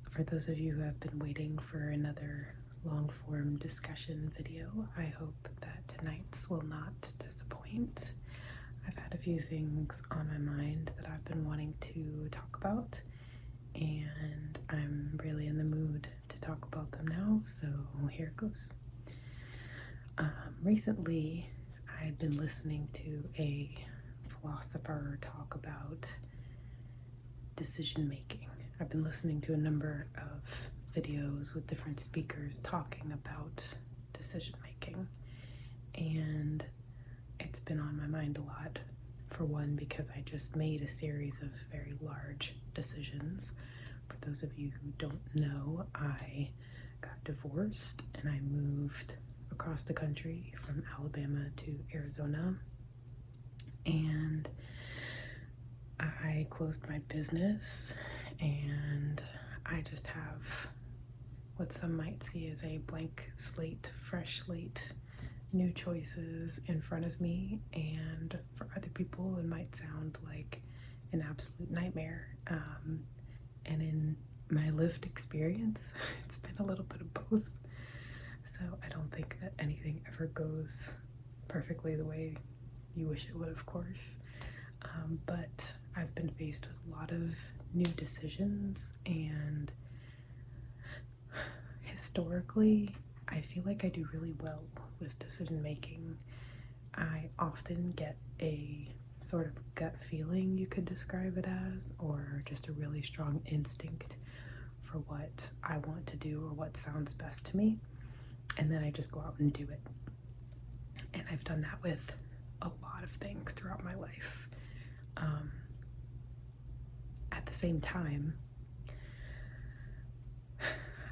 For those of you who have been waiting for another long-form discussion video, I hope that tonight's will not disappoint. I've had a few things on my mind that I've been wanting to talk about, and I'm really in the mood to talk about them now, so here it goes. Recently, I've been listening to a philosopher talk about decision making. I've been listening to a number of videos with different speakers talking about decision making, and it's been on my mind a lot. For one, because I just made a series of very large decisions. For those of you who don't know, I got divorced and I moved across the country from Alabama to Arizona, and I closed my business, and I just have what some might see as a blank slate, fresh slate, new choices in front of me, and for other people it might sound like an absolute nightmare. And in my lived experience, it's been a little bit of both. So I don't think that anything ever goes perfectly the way you wish it would, of course. But I've been faced with a lot of new decisions, and historically, I feel like I do really well with decision making. I often get a sort of gut feeling, you could describe it as, or just a really strong instinct for what I want to do or what sounds best to me, and then I just go out and do it. And I've done that with a lot of things throughout my life. At the same time,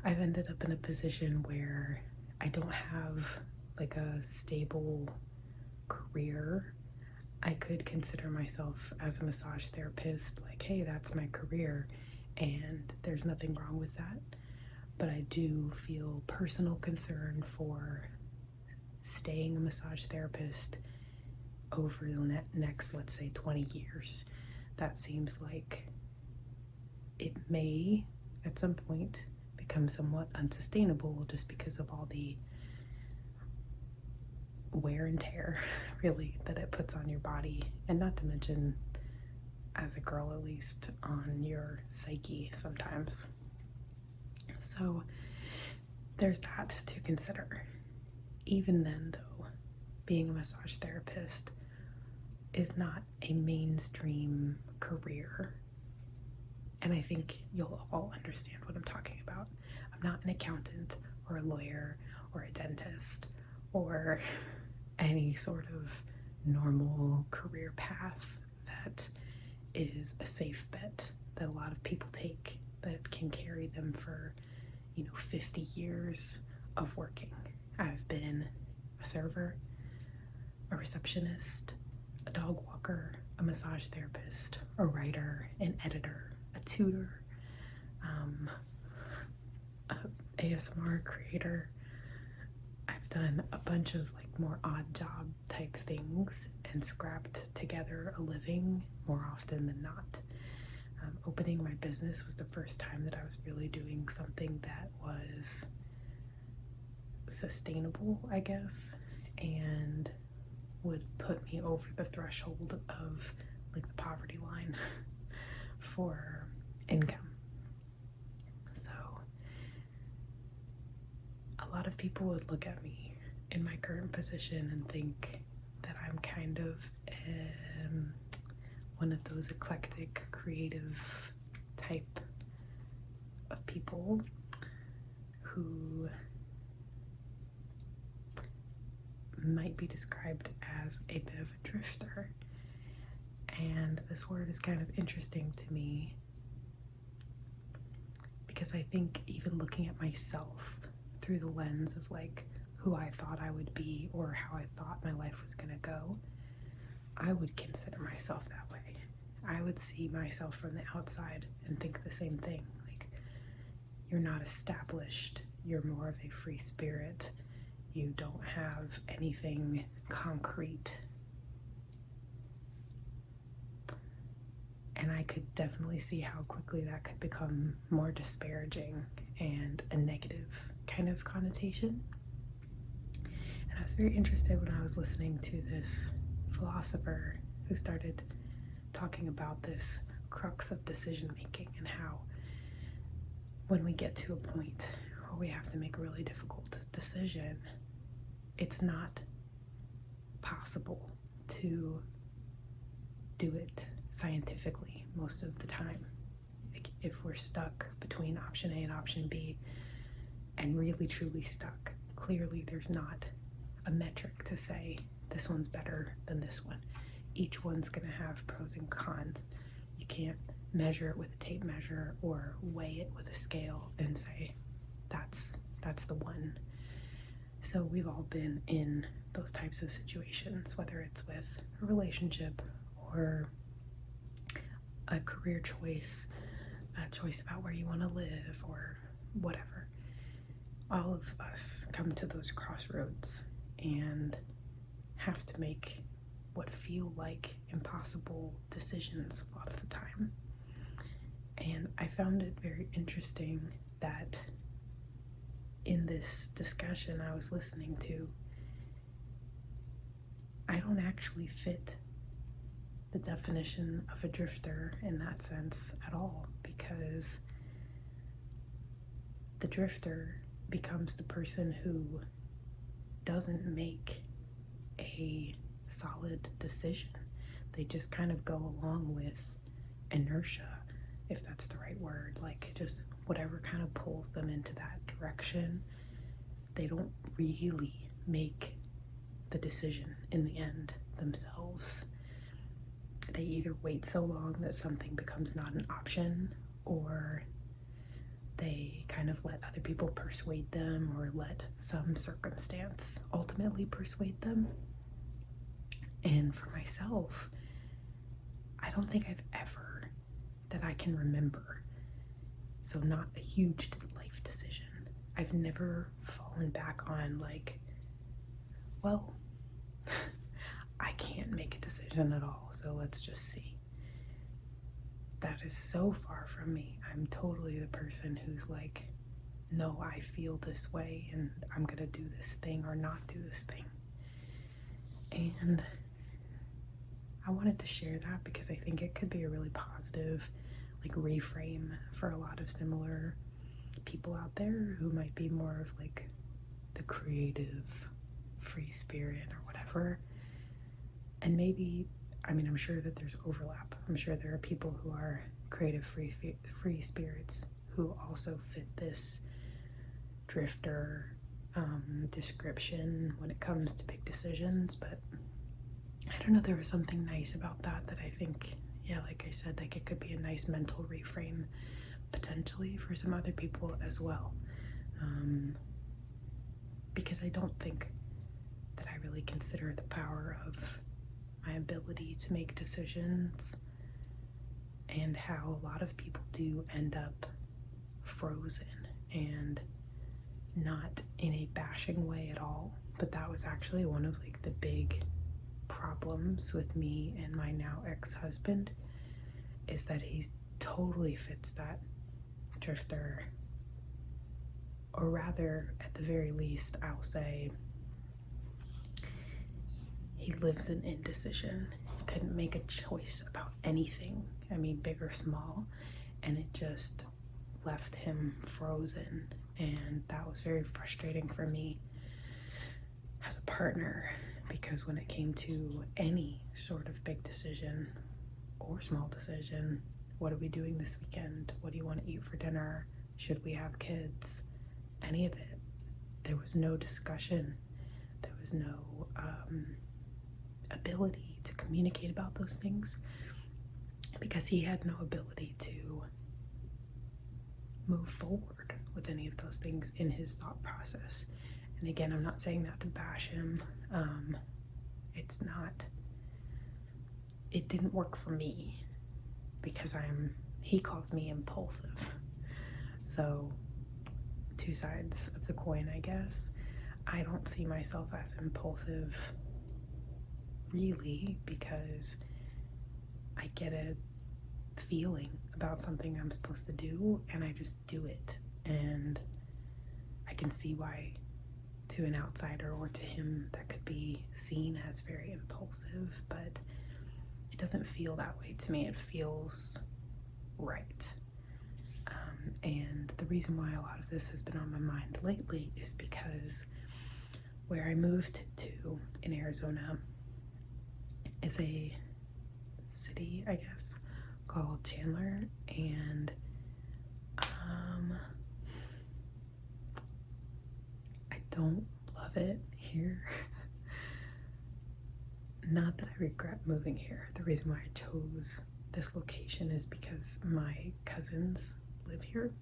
I've ended up in a position where I don't have like a stable career. I could consider myself as a massage therapist, like, hey, that's my career, and there's nothing wrong with that. But I do feel personal concern for staying a massage therapist over the next, let's say, 20 years. That seems like it may, at some point, become somewhat unsustainable just because of all the wear and tear, really, that it puts on your body, and not to mention, as a girl at least, on your psyche sometimes. So there's that to consider. Even then, though, being a massage therapist is not a mainstream career, and I think you'll all understand what I'm talking about. I'm not an accountant or a lawyer or a dentist or any sort of normal career path that is a safe bet that a lot of people take that can carry them for, 50 years of working. I've been a server, a receptionist, a dog walker, a massage therapist, a writer, an editor, a tutor, a ASMR creator. I've done a bunch of like more odd job type things and scrapped together a living more often than not. Opening my business was the first time that I was really doing something that was sustainable, I guess, and would put me over the threshold of like the poverty line for income. So a lot of people would look at me in my current position and think that I'm kind of one of those eclectic, creative type of people who might be described as a bit of a drifter. And this word is kind of interesting to me because I think even looking at myself through the lens of like who I thought I would be or how I thought my life was gonna go, I would consider myself that way. I would see myself from the outside and think the same thing. Like, you're not established, you're more of a free spirit, you don't have anything concrete. And I could definitely see how quickly that could become more disparaging and a negative kind of connotation. And I was very interested when I was listening to this philosopher who started talking about this crux of decision making and how when we get to a point where we have to make a really difficult decision, it's not possible to do it scientifically most of the time. Like if we're stuck between option A and option B and really truly stuck, clearly there's not a metric to say this one's better than this one. Each one's going to have pros and cons. You can't measure it with a tape measure or weigh it with a scale and say that's the one. So we've all been in those types of situations, whether it's with a relationship or a career choice, a choice about where you want to live or whatever. All of us come to those crossroads and have to make what feel like impossible decisions a lot of the time. And I found it very interesting that in this discussion I was listening to, I don't actually fit the definition of a drifter in that sense at all, because the drifter becomes the person who doesn't make a solid decision. They just kind of go along with inertia, if that's the right word, like just whatever kind of pulls them into that direction. They don't really make the decision in the end themselves. They either wait so long that something becomes not an option, or they kind of let other people persuade them, or let some circumstance ultimately persuade them. And for myself, I don't think I've ever, that I can remember, so not a huge life decision, I've never fallen back on like, well, I can't make a decision at all, so let's just see. That is so far from me. I'm totally the person who's like, no, I feel this way and I'm gonna do this thing or not do this thing. And I wanted to share that because I think it could be a really positive like reframe for a lot of similar people out there who might be more of like the creative free spirit or whatever. And maybe, I mean, I'm sure that there's overlap. I'm sure there are people who are creative free spirits who also fit this drifter description when it comes to big decisions. But I don't know, there was something nice about that I think, yeah, like I said, like it could be a nice mental reframe potentially for some other people as well. Because I don't think that I really consider the power of my ability to make decisions, and how a lot of people do end up frozen, and not in a bashing way at all, but that was actually one of like the big problems with me and my now ex-husband, is that he totally fits that drifter, or rather at the very least I'll say he lives in indecision. Couldn't make a choice about anything, I mean big or small, and it just left him frozen. And that was very frustrating for me as a partner, because when it came to any sort of big decision or small decision, what are we doing this weekend? What do you want to eat for dinner? Should we have kids? Any of it. There was no discussion. There was no ability to communicate about those things, because he had no ability to move forward with any of those things in his thought process. And again, I'm not saying that to bash him. It didn't work for me because he calls me impulsive. So two sides of the coin, I guess. I don't see myself as impulsive really, because I get a feeling about something I'm supposed to do, and I just do it. And I can see why to an outsider or to him that could be seen as very impulsive, but it doesn't feel that way to me. It feels right. And the reason why a lot of this has been on my mind lately is because where I moved to in Arizona is a city, I guess, called Chandler, and I don't love it here. Not that I regret moving here. The reason why I chose this location is because my cousins live here.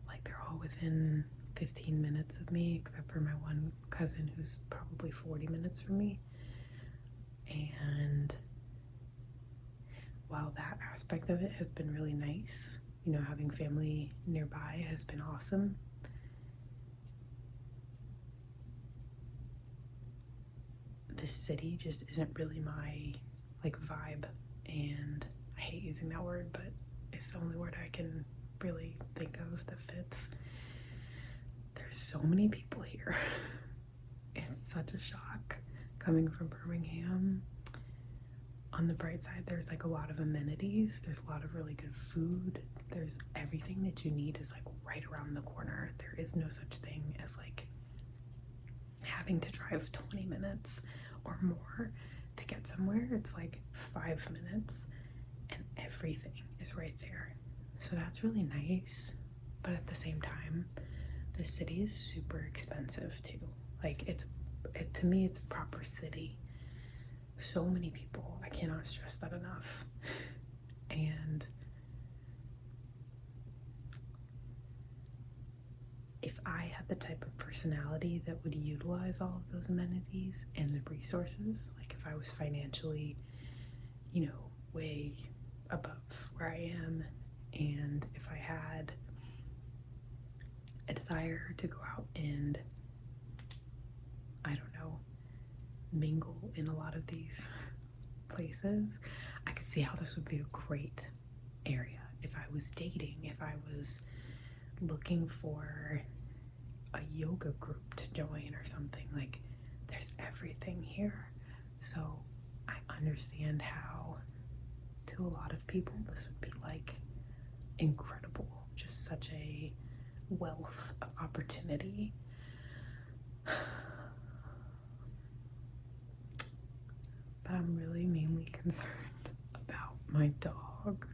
Like, they're all within 15 minutes of me, except for my one cousin who's probably 40 minutes from me. And while that aspect of it has been really nice, you know, having family nearby has been awesome, this city just isn't really my like vibe. And I hate using that word, but it's the only word I can really think of that fits. There's so many people here. It's such a shock coming from Birmingham. On the bright side, there's like a lot of amenities. There's a lot of really good food. There's everything that you need is like right around the corner. There is no such thing as like having to drive 20 minutes or more to get somewhere. It's like 5 minutes and everything is right there. So that's really nice. But at the same time, the city is super expensive too. Like to me, it's a proper city. So many people, I cannot stress that enough. And if I had the type of personality that would utilize all of those amenities and the resources, like if I was financially, you know, way above where I am, and if I had a desire to go out and, I don't know, mingle in a lot of these places, I could see how this would be a great area. If I was dating, if I was looking for a yoga group to join or something, like there's everything here. So I understand how to a lot of people this would be like incredible, just such a wealth of opportunity. But I'm really mainly concerned about my dog.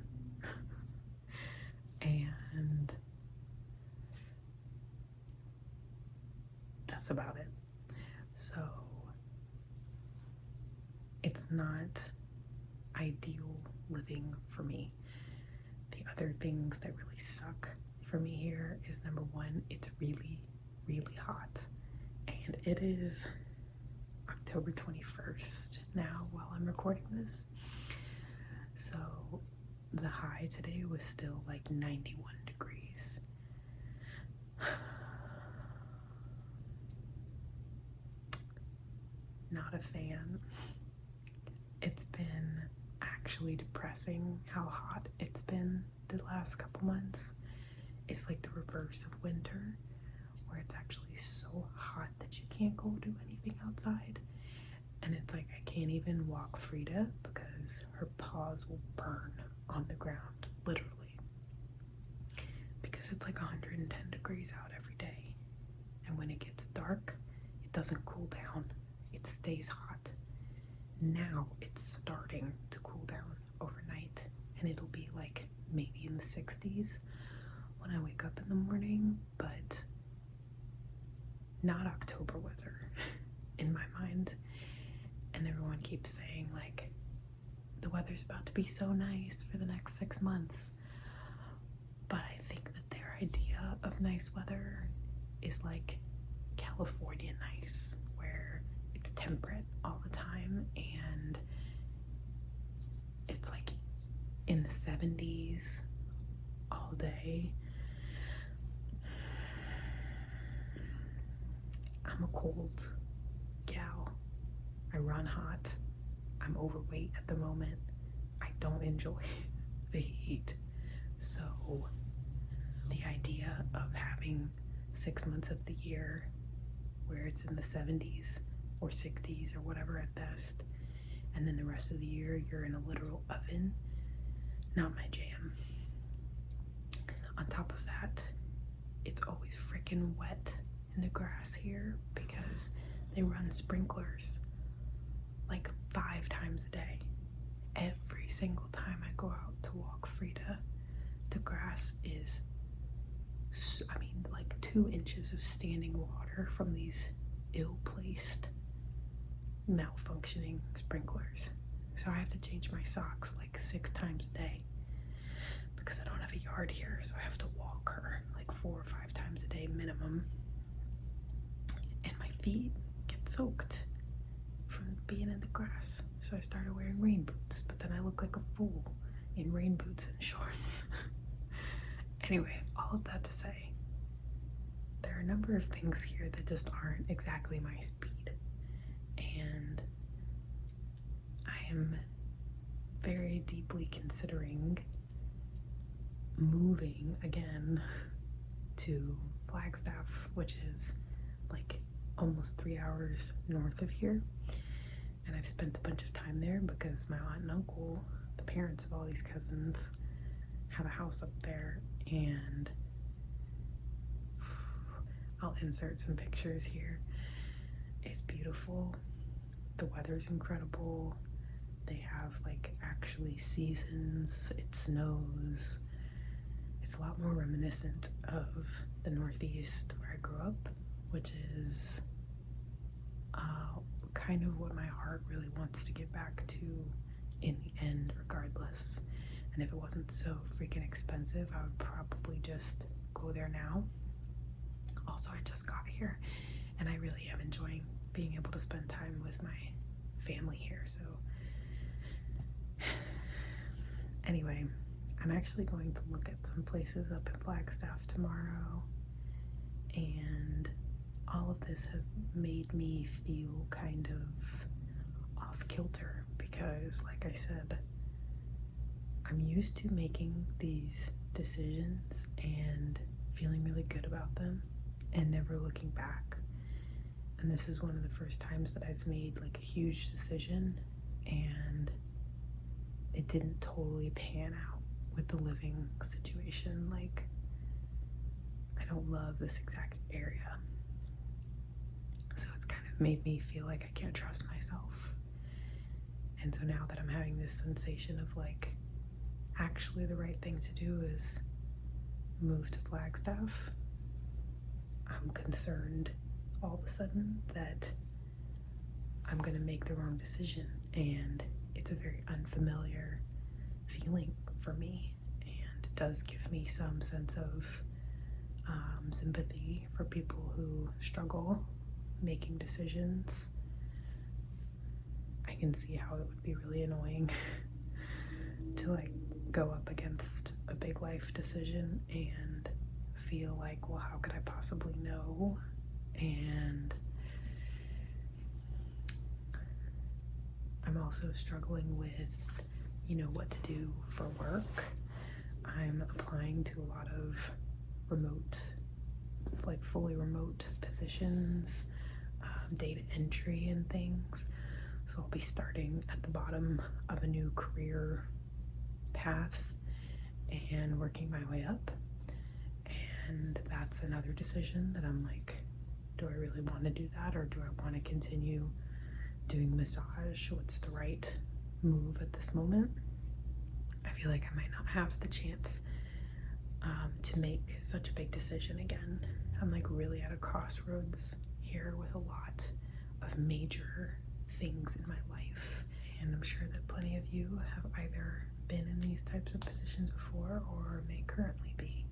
And that's about it. So it's not ideal living for me. The other things that really suck for me here is, number one, it's really, really hot. And it is October 21st now while I'm recording this. So the high today was still like 91 degrees. Not a fan. It's been actually depressing how hot it's been the last couple months. It's like the reverse of winter, where it's actually so hot that you can't go do anything outside. And it's like I can't even walk Frida because her paws will burn on the ground, literally. Because it's like 110 degrees out every day. And when it gets dark, it doesn't cool down. It stays hot. Now it's starting to cool down overnight, and it'll be like maybe in the 60s when I wake up in the morning, but not October weather in my mind. And everyone keeps saying like the weather's about to be so nice for the next 6 months. But I think that their idea of nice weather is like California nice, where it's temperate all the time and it's like in the 70s all day. I'm a cold gal. I run hot. I'm overweight at the moment. don't enjoy the heat. So the idea of having 6 months of the year where it's in the 70s or 60s or whatever at best, and then the rest of the year you're in a literal oven, not my jam. On top of that, it's always freaking wet in the grass here because they run sprinklers like 5 times a day. Every single time I go out to walk Frida, the grass is, like 2 inches of standing water from these ill-placed, malfunctioning sprinklers. So I have to change my socks like 6 times a day because I don't have a yard here, so I have to walk her like 4 or 5 times a day minimum. And my feet get soaked from being in the grass. So I started wearing rain boots, but then I look like a fool in rain boots and shorts. Anyway, all of that to say, there are a number of things here that just aren't exactly my speed. And I am very deeply considering moving again to Flagstaff, which is like almost 3 hours north of here. And I've spent a bunch of time there because my aunt and uncle, the parents of all these cousins, have a house up there, and I'll insert some pictures here. It's beautiful. The weather's incredible. They have like actually seasons. It snows. It's a lot more reminiscent of the Northeast where I grew up, which is kind of what my heart really wants to get back to in the end, regardless. And if it wasn't so freaking expensive, I would probably just go there now. Also, I just got here and I really am enjoying being able to spend time with my family here. So anyway, I'm actually going to look at some places up in Flagstaff tomorrow, and all of this has made me feel kind of off kilter because, like I said, I'm used to making these decisions and feeling really good about them and never looking back. And this is one of the first times that I've made like a huge decision and it didn't totally pan out with the living situation. Like, I don't love this exact area. So it's kind of made me feel like I can't trust myself. And so now that I'm having this sensation of like, actually the right thing to do is move to Flagstaff, I'm concerned all of a sudden that I'm gonna make the wrong decision, and it's a very unfamiliar feeling for me, and it does give me some sense of sympathy for people who struggle making decisions. I can see how it would be really annoying to like go up against a big life decision and feel like, well, how could I possibly know? And I'm also struggling with, what to do for work. I'm applying to a lot of remote, like fully remote positions, data entry and things. So I'll be starting at the bottom of a new career path and working my way up. And that's another decision that I'm like, do I really want to do that, or do I want to continue doing massage? What's the right move at this moment? I feel like I might not have the chance to make such a big decision again. I'm like really at a crossroads here with a lot of major things in my life, and I'm sure that plenty of you have either been in these types of positions before or may currently be.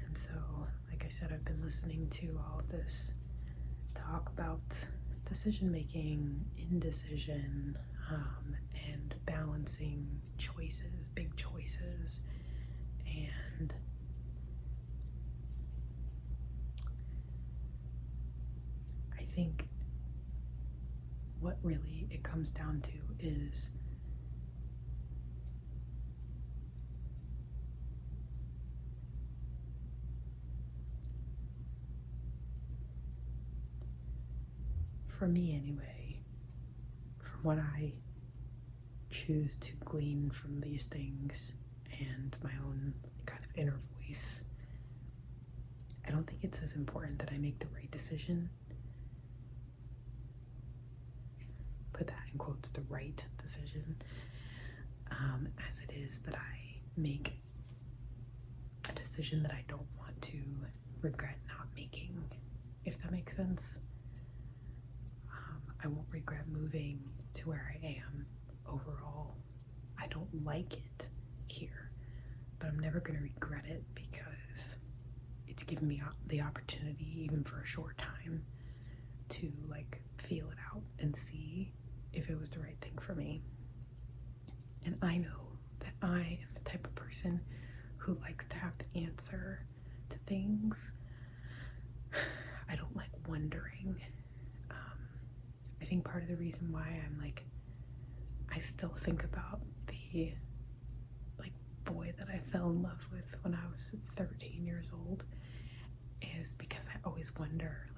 And so, like I said, I've been listening to all of this talk about decision making, indecision, and balancing choices, big choices. And I think what really it comes down to is for me anyway, from what I choose to glean from these things and my own kind of inner voice, I don't think it's as important that I make the right decision. Put that in quotes, the right decision, as it is that I make a decision that I don't want to regret not making, if that makes sense. I won't regret moving to where I am overall. I don't like it here, but I'm never going to regret it because it's given me the opportunity, even for a short time, to like feel it out and see if it was the right thing for me. And I know that I am the type of person who likes to have the answer to things. I don't like wondering. I think part of the reason why I still think about the boy that I fell in love with when I was 13 years old is because I always wonder,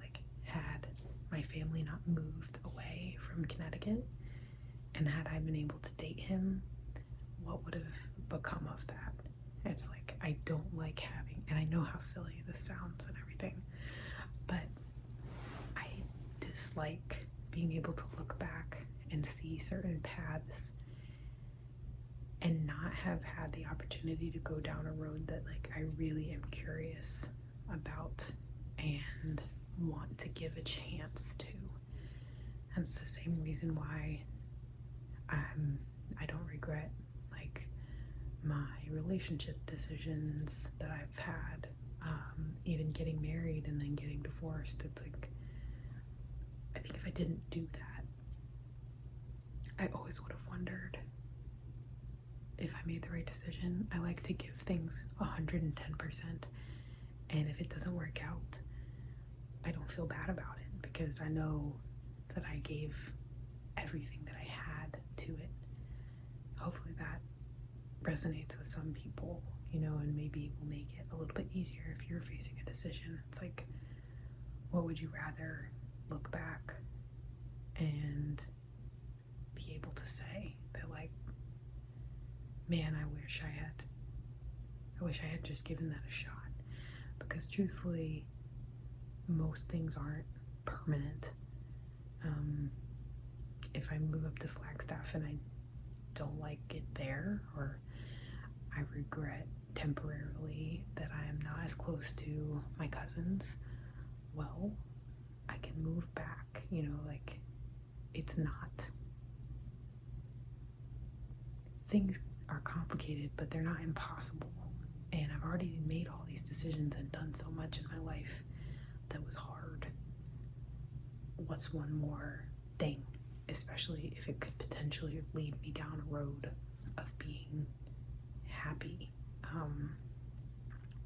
had my family not moved away from Connecticut, and had I been able to date him, what would have become of that? It's I don't like having, and I know how silly this sounds and everything, but I dislike being able to look back and see certain paths and not have had the opportunity to go down a road that I really am curious about and want to give a chance to. And it's the same reason why I don't regret my relationship decisions that I've had, even getting married and then getting divorced. It's I think if I didn't do that, I always would have wondered if I made the right decision. I like to give things 110%, and if it doesn't work out, I don't feel bad about it because I know that I gave everything that I had to it. Hopefully that resonates with some people, and maybe will make it a little bit easier if you're facing a decision. It's what would you rather? Look back and be able to say that man, I wish I had just given that a shot, because truthfully most things aren't permanent. If I move up to Flagstaff and I don't like it there, or I regret temporarily that I am not as close to my cousins, well, I can move back, it's not, things are complicated, but they're not impossible. And I've already made all these decisions and done so much in my life that was hard. What's one more thing, especially if it could potentially lead me down a road of being happy,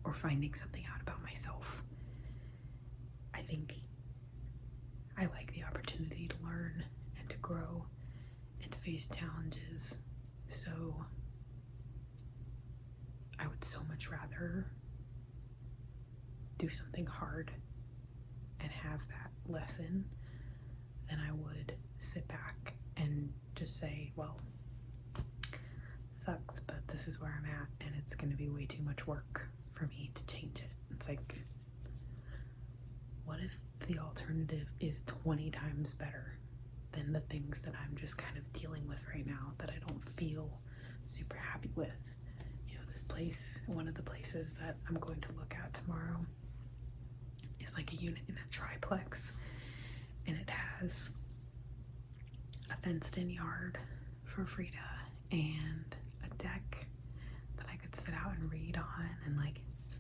or finding something out about myself. I think I like the opportunity to learn and to grow and to face challenges, so I would so much rather do something hard and have that lesson than I would sit back and just say, well, sucks, but this is where I'm at and it's going to be way too much work for me to change it. It's what if the alternative is 20 times better than the things that I'm just kind of dealing with right now that I don't feel super happy with? This place, one of the places that I'm going to look at tomorrow, is a unit in a triplex, and it has a fenced-in yard for Frida and a deck that I could sit out and read on, and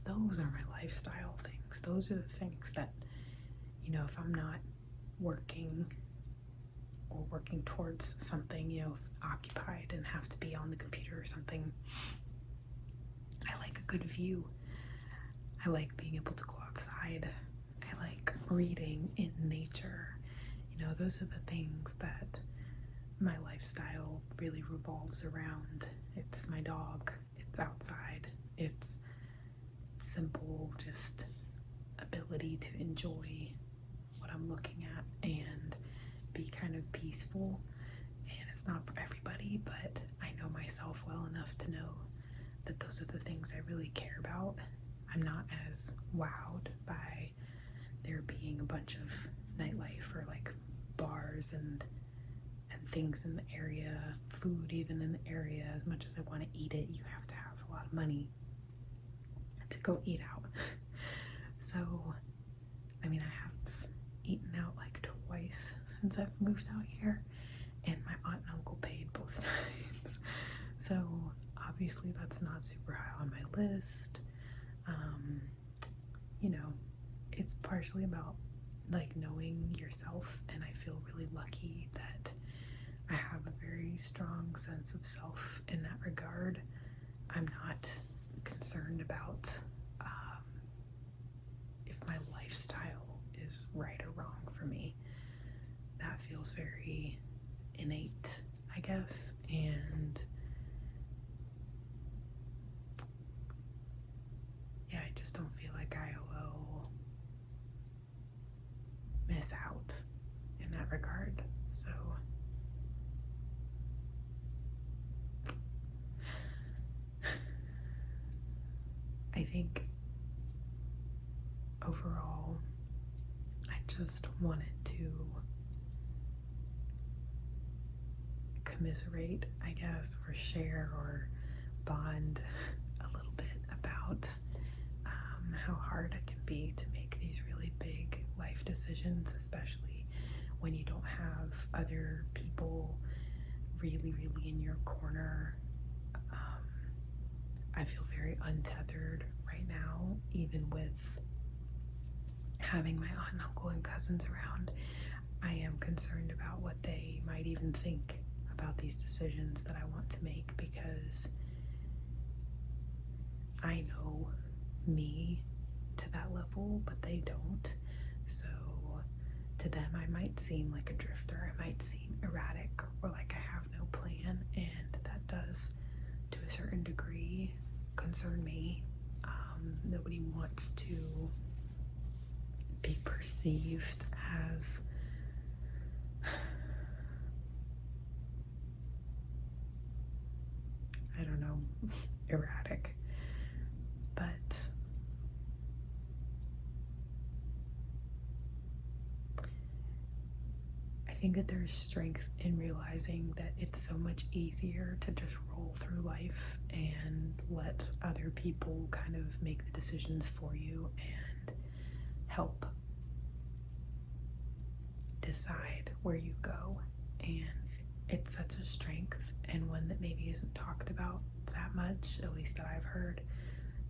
those are my lifestyle things. Those are the things that, if I'm not working or working towards something, occupied and have to be on the computer or something, I like a good view. I like being able to go outside. I like reading in nature. Those are the things that my lifestyle really revolves around. It's my dog, it's outside, it's simple, just ability to enjoy what I'm looking at. And be kind of peaceful, and it's not for everybody, but I know myself well enough to know that those are the things I really care about. I'm not as wowed by there being a bunch of nightlife or like bars and things in the area, food even in the area. As much as I want to eat it, you have to have a lot of money to go eat out. So, I mean, I have eaten out like twice since I've moved out here, and my aunt and uncle paid both times. So, obviously, that's not super high on my list. You know, it's partially about like knowing yourself, and I feel really lucky that I have a very strong sense of self in that regard. I'm not concerned about if my lifestyle is right or wrong for me. That feels very innate, I guess, and yeah, I just don't feel like I will miss out in that regard. So I think overall, I just wanted to commiserate, I guess, or share or bond a little bit about how hard it can be to make these really big life decisions, especially when you don't have other people really, really in your corner. I feel very untethered right now, even with having my aunt and uncle and cousins around. I am concerned about what they might even think about these decisions that I want to make, because I know me to that level, but they don't. So to them, I might seem like a drifter. I might seem erratic, or like I have no plan, and that does, to a certain degree, concern me. Nobody wants to be perceived as I don't know, erratic, but I think that there's strength in realizing that it's so much easier to just roll through life and let other people kind of make the decisions for you and help decide where you go. And it's such a strength, and one that maybe isn't talked about that much, at least that I've heard,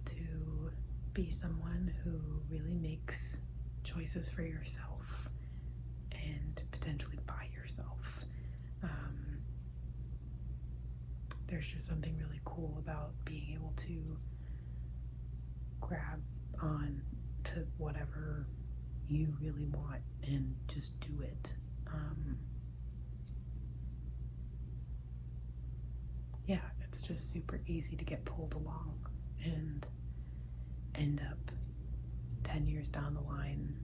to be someone who really makes choices for yourself and potentially by yourself. There's just something really cool about being able to grab on to whatever you really want and just do it. Yeah, it's just super easy to get pulled along and end up 10 years down the line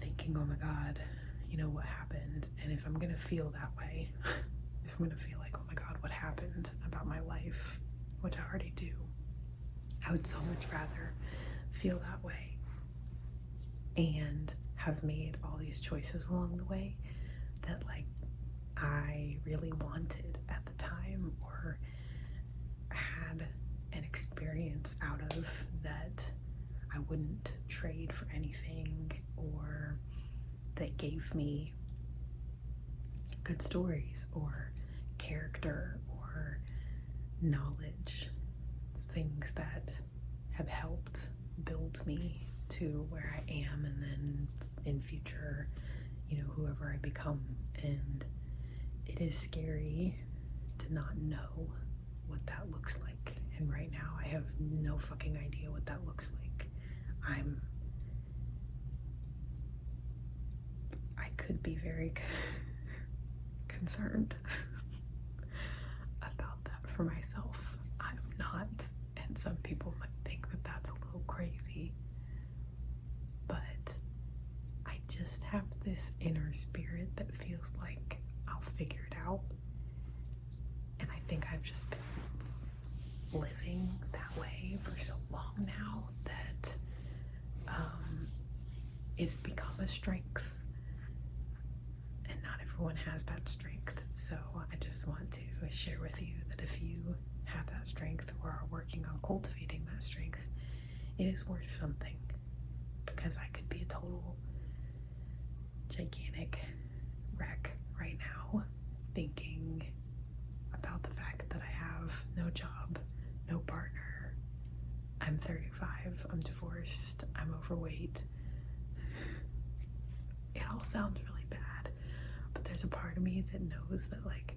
thinking, oh my God, you know what happened? And if I'm gonna feel that way, if I'm gonna feel like, oh my God, what happened about my life, which I already do, I would so much rather feel that way and have made all these choices along the way that like I really wanted at the time, or had an experience out of, that I wouldn't trade for anything, or that gave me good stories or character or knowledge, things that have helped build me to where I am, and then in future, you know, whoever I become. And it is scary to not know what that looks like. And right now I have no fucking idea what that looks like. I could be very concerned about that for myself. I'm not, and some people might think that that's a little crazy, but I just have this this inner spirit that feels like I'll figure it out. And I think I've just been living that way for so long now that it's become a strength. And not everyone has that strength. So I just want to share with you that if you have that strength or are working on cultivating that strength, it is worth something. Because I could be a total gigantic wreck right now, thinking about the fact that I have no job, no partner, I'm 35, I'm divorced, I'm overweight. It all sounds really bad, but there's a part of me that knows that, like,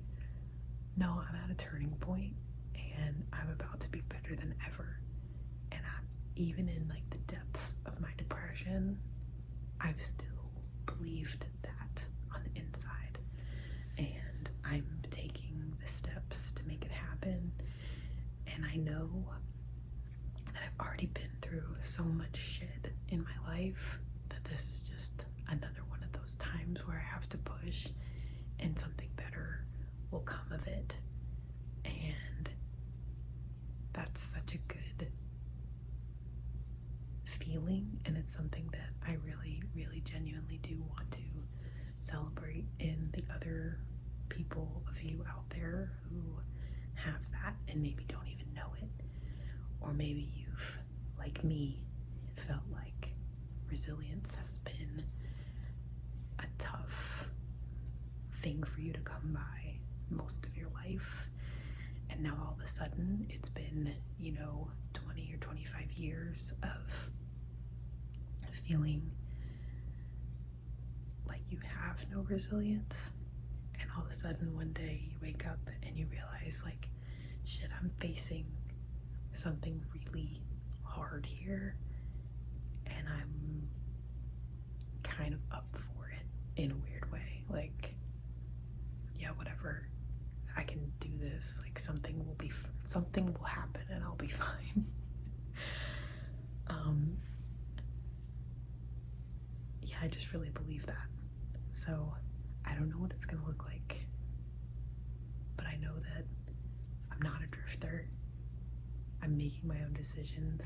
no, I'm at a turning point and I'm about to be better than ever. And I'm even in like the depths of my depression, I've still believed that on the inside, and I'm taking the steps to make it happen. And I know that I've already been through so much shit in my life that this is just another one of those times where I have to push and something better will come of it. And that's such a good feeling, and it's something that I really, really genuinely do want to celebrate in the other people of you out there who have that and maybe don't even know it. Or maybe you've, like me, felt like resilience has been a tough thing for you to come by most of your life, and now all of a sudden it's been, 20 or 25 years of feeling like you have no resilience, and all of a sudden one day you wake up and you realize, like, shit, I'm facing something really hard here, and I'm kind of up for it in a weird way. Like, yeah, whatever, I can do this. Like, something will happen and I'll be fine. Yeah, I just really believe that. So I don't know what it's gonna look like, but I know that I'm not a drifter. I'm making my own decisions.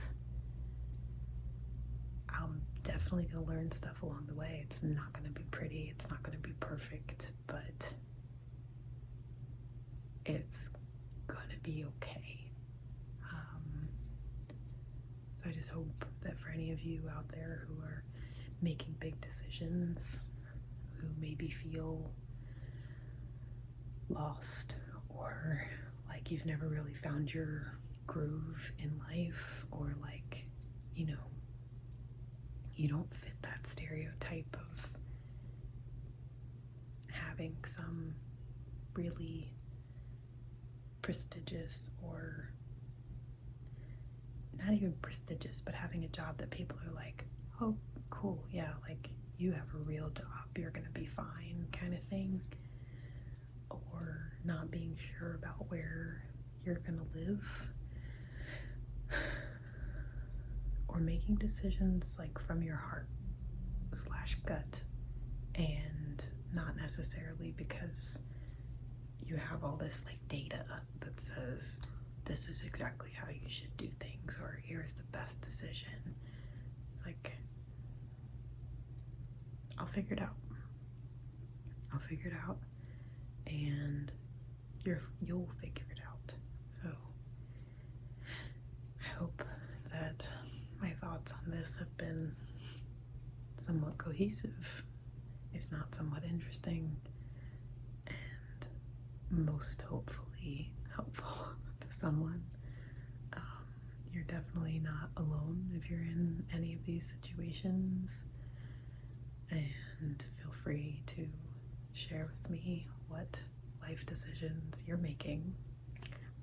I'm definitely gonna learn stuff along the way. It's not gonna be pretty, it's not gonna be perfect, but it's gonna be okay. So I just hope that for any of you out there who are making big decisions, who maybe feel lost or like you've never really found your groove in life, or like, you don't fit that stereotype of having some really prestigious, or not even prestigious, but having a job that people are like, oh, cool, yeah, like, you have a real job, you're gonna be fine, kind of thing. Or not being sure about where you're gonna live, or making decisions like from your heart / gut, and not necessarily because you have all this like data that says this is exactly how you should do things, or here's the best decision. It's like, I'll figure it out, and you'll figure it out. So I hope that my thoughts on this have been somewhat cohesive, if not somewhat interesting, and most hopefully helpful to someone. You're definitely not alone if you're in any of these situations, and feel free to share with me what life decisions you're making.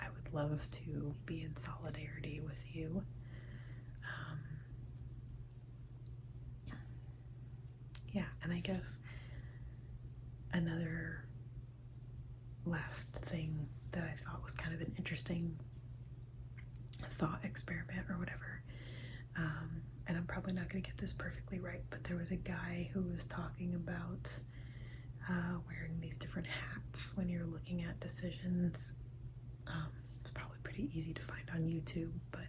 I would love to be in solidarity with you. Yeah, and I guess another last thing that I thought was kind of an interesting thought experiment or whatever, and I'm probably probably not going to get this perfectly right, but there was a guy who was talking about wearing these different hats when you're looking at decisions. It's probably pretty easy to find on YouTube, but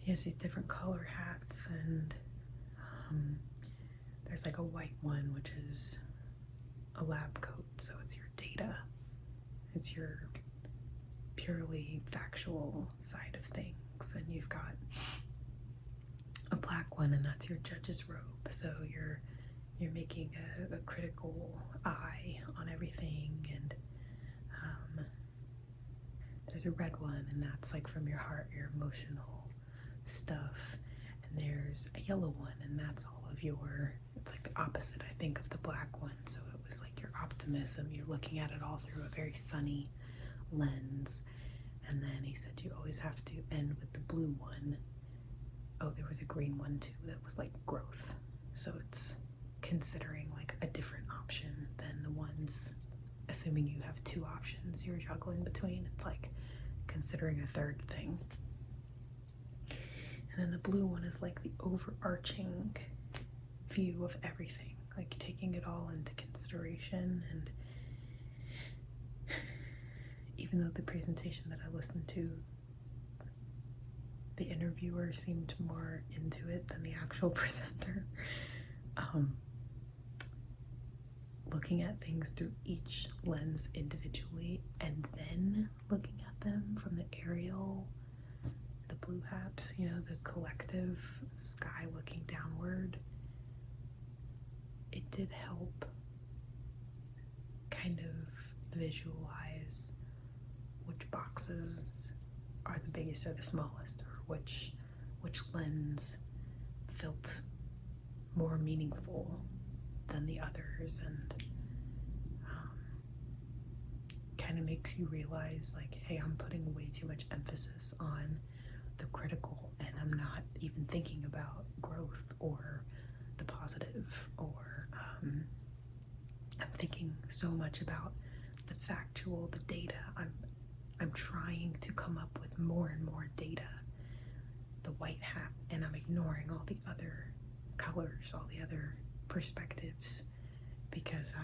he has these different color hats, and there's like a white one, which is a lab coat, so it's your data. It's your purely factual side of things. And you've got a black one, and that's your judge's robe, so you're making a critical eye on everything. And there's a red one, and that's like from your heart, your emotional stuff. And there's a yellow one, and that's all of your, it's like the opposite, I think, of the black one. So it was like your optimism, you're looking at it all through a very sunny lens. And then he said you always have to end with the blue one. Oh, there was a green one too that was like growth. So it's considering like a different option than the ones, assuming you have two options you're juggling between. It's like considering a third thing. And then the blue one is like the overarching view of everything, like taking it all into consideration. And even though the presentation that I listened to, the interviewer seemed more into it than the actual presenter, looking at things through each lens individually and then looking at them from the aerial, the blue hat, you know, the collective sky looking downward, it did help kind of visualize which boxes are the biggest or the smallest, or which lens felt more meaningful than the others. And kind of makes you realize like, hey, I'm putting way too much emphasis on the critical, and I'm not even thinking about growth or the positive, or I'm thinking so much about the factual, the data. I'm trying to come up with more and more data, the white hat, and I'm ignoring all the other colors, all the other perspectives, because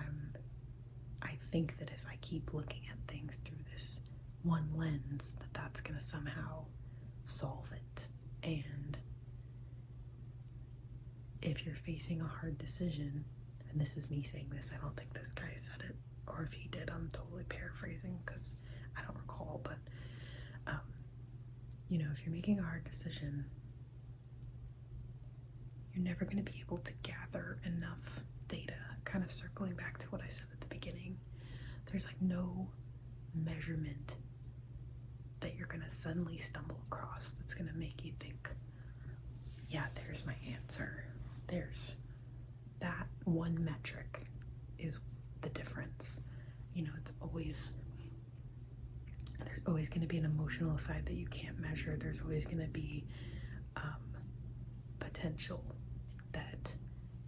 I think that if I keep looking at things through this one lens, that's gonna somehow solve it. And if you're facing a hard decision, and this is me saying this, I don't think this guy said it, or if he did, I'm totally paraphrasing because I don't recall, but you know, if you're making a hard decision, you're never going to be able to gather enough data. Kind of circling back to what I said at the beginning, there's like no measurement that you're going to suddenly stumble across that's going to make you think, yeah, there's my answer. There's that one metric is the difference. You know, it's always, there's always going to be an emotional side that you can't measure. There's always going to be potential that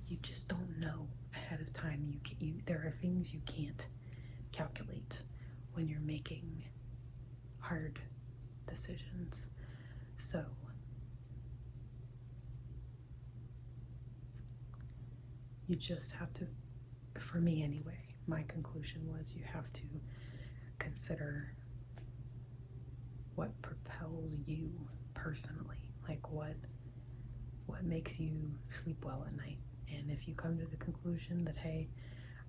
you just don't know ahead of time. There are things you can't calculate when you're making hard decisions. So you just have to, for me anyway, my conclusion was you have to consider what propels you personally, like what makes you sleep well at night. And if you come to the conclusion that, hey,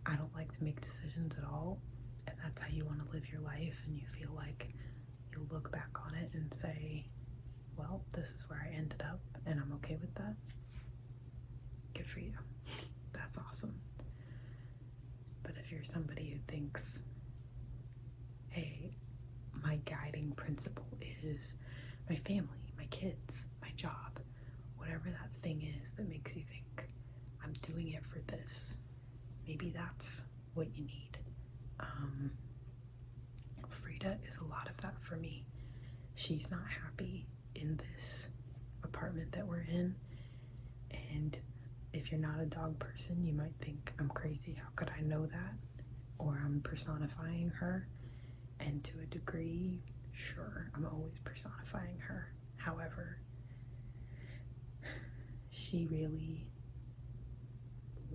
I don't like to make decisions at all, and that's how you want to live your life, and you feel like you'll look back on it and say, well, this is where I ended up and I'm okay with that, good for you. That's awesome. But if you're somebody who thinks, hey, my guiding principle is my family, my kids, my job, whatever that thing is that makes you think, I'm doing it for this, maybe that's what you need. Frida is a lot of that for me. She's not happy in this apartment that we're in, and if you're not a dog person, you might think I'm crazy. How could I know that? Or I'm personifying her. And to a degree, sure, I'm always personifying her. However, she really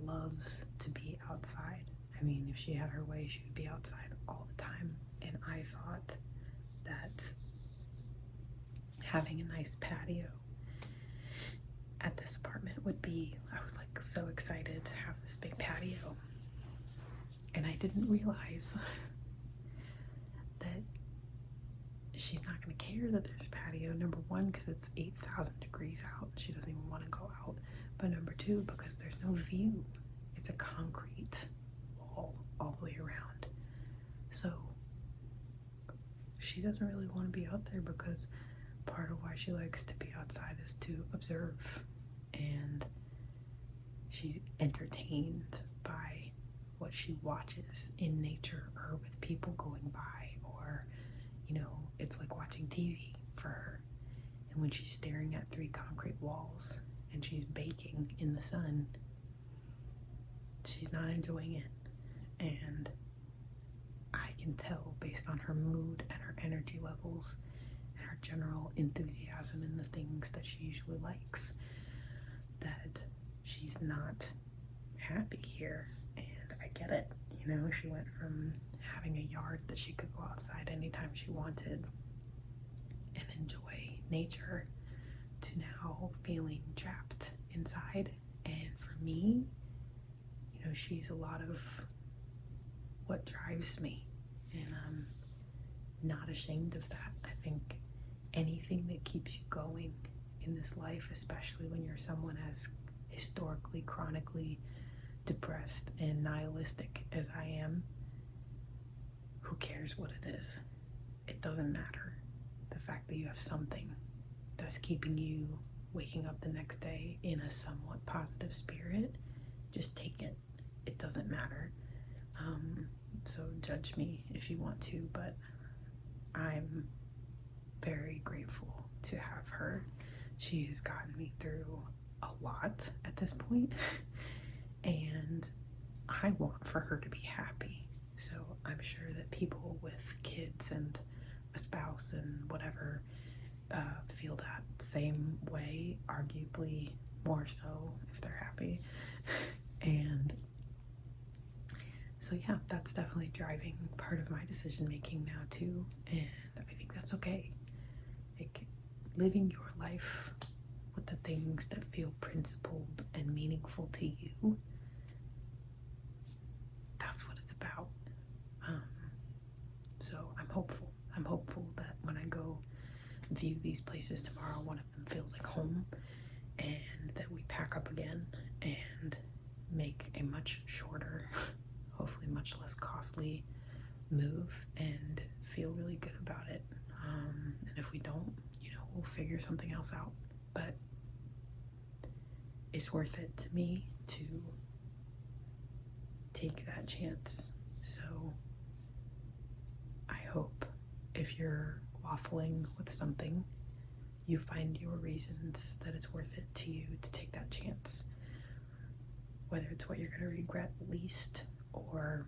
loves to be outside. I mean, if she had her way, she would be outside all the time. And I thought that having a nice patio at this apartment would be, I was like so excited to have this big patio. And I didn't realize that she's not going to care that there's a patio. Number one, because it's 8,000 degrees out. She doesn't even want to go out. But number two, because there's no view. It's a concrete wall all the way around. So she doesn't really want to be out there, because part of why she likes to be outside is to observe. And she's entertained by what she watches in nature or with people going by, or, you know, it's like watching TV for her. And when she's staring at 3 concrete walls and she's baking in the sun, she's not enjoying it. And I can tell based on her mood and her energy levels and her general enthusiasm in the things that she usually likes, that she's not happy here. And I get it. You know, she went from having a yard that she could go outside anytime she wanted and enjoy nature to now feeling trapped inside. And for me, you know, she's a lot of what drives me, and I'm not ashamed of that. I think anything that keeps you going in this life, especially when you're someone as historically, chronically depressed and nihilistic as I am, who cares what it is? It doesn't matter. The fact that you have something that's keeping you waking up the next day in a somewhat positive spirit, just take it. It doesn't matter. So judge me if you want to, but I'm very grateful to have her. She has gotten me through a lot at this point, and I want for her to be happy. So I'm sure that people with kids and a spouse and whatever feel that same way, arguably more so if they're happy. And so yeah, that's definitely driving part of my decision making now too, and I think that's okay. Like, living your life with the things that feel principled and meaningful to you, that's what it's about. So I'm hopeful that when I go view these places tomorrow, one of them feels like home, and that we pack up again and make a much shorter, hopefully much less costly move and feel really good about it. And if we don't, you know, we'll figure something else out. But it's worth it to me to take that chance. So I hope if you're waffling with something, you find your reasons that it's worth it to you to take that chance. Whether it's what you're going to regret least, or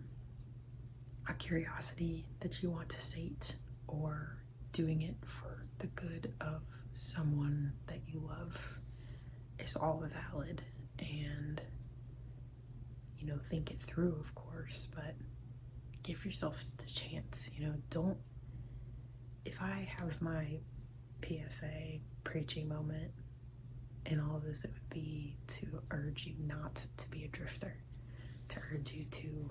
a curiosity that you want to sate, or doing it for the good of someone that you love, is all valid. And, you know, think it through, of course, but give yourself the chance. You know, don't, if I have my PSA preaching moment in all of this, it would be to urge you not to be a drifter, to urge you to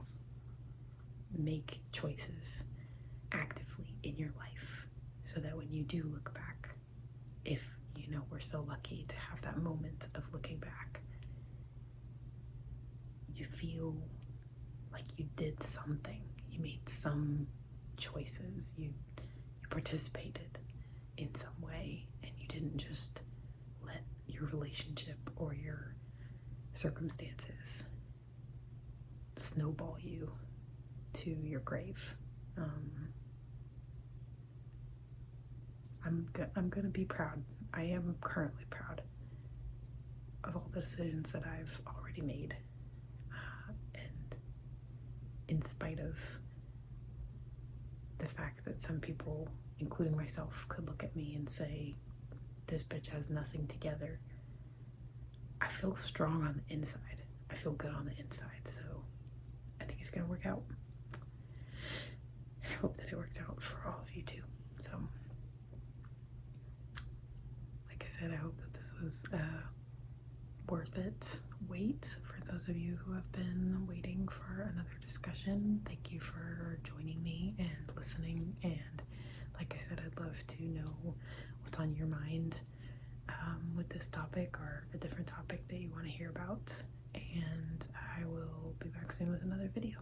make choices actively in your life, so that when you do look back, if you know we're so lucky to have that moment of looking back, you feel like you did something, you made some choices, you participated in some way, and you didn't just let your relationship or your circumstances snowball you to your grave. I'm gonna be proud. I am currently proud of all the decisions that I've already made, and in spite of the fact that some people, including myself, could look at me and say, this bitch has nothing together, I feel strong on the inside. I feel good on the inside, so I think it's gonna work out. I hope that it works out for all of you too. So, like I said, I hope that this was worth it wait for those of you who have been waiting for another discussion. Thank you for joining me and listening. And like I said, I'd love to know what's on your mind with this topic or a different topic that you want to hear about. And I will be back soon with another video.